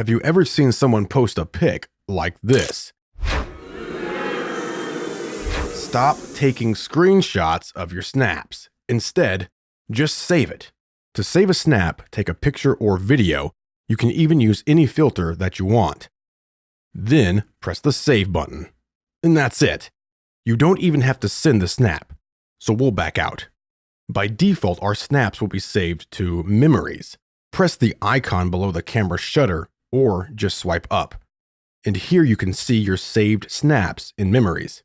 Have you ever seen someone post a pic like this? Stop taking screenshots of your snaps. Instead, just save it. To save a snap, take a picture or video. You can even use any filter that you want. Then press the save button. And that's it. You don't even have to send the snap. So we'll back out. By default, our snaps will be saved to memories. Press the icon below the camera shutter or just swipe up. And here you can see your saved snaps in memories.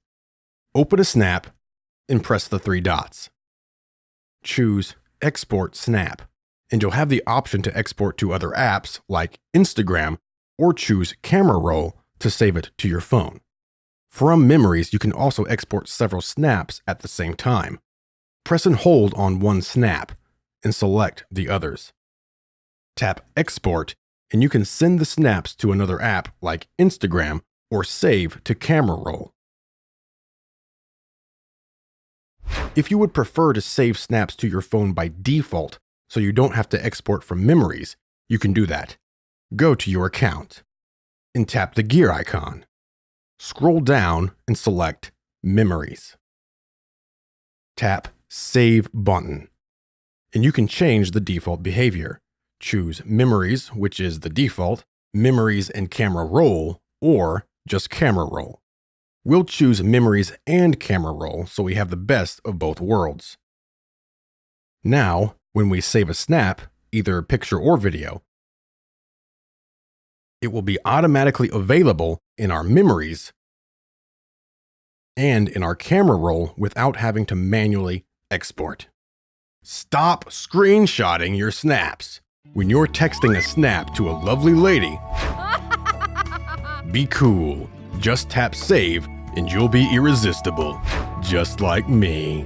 Open a snap and press the 3 dots. Choose Export Snap, and you'll have the option to export to other apps like Instagram or choose Camera Roll to save it to your phone. From memories, you can also export several snaps at the same time. Press and hold on one snap and select the others. Tap Export, and you can send the snaps to another app like Instagram or save to Camera Roll. If you would prefer to save snaps to your phone by default so you don't have to export from memories, you can do that. Go to your account and tap the gear icon. Scroll down and select Memories. Tap Save button, and you can change the default behavior. Choose Memories, which is the default, Memories and Camera Roll, or just Camera Roll. We'll choose Memories and Camera Roll so we have the best of both worlds. Now, when we save a snap, either picture or video, it will be automatically available in our memories and in our camera roll without having to manually export. Stop screenshotting your snaps. When you're texting a snap to a lovely lady, be cool. Just tap save and you'll be irresistible, just like me.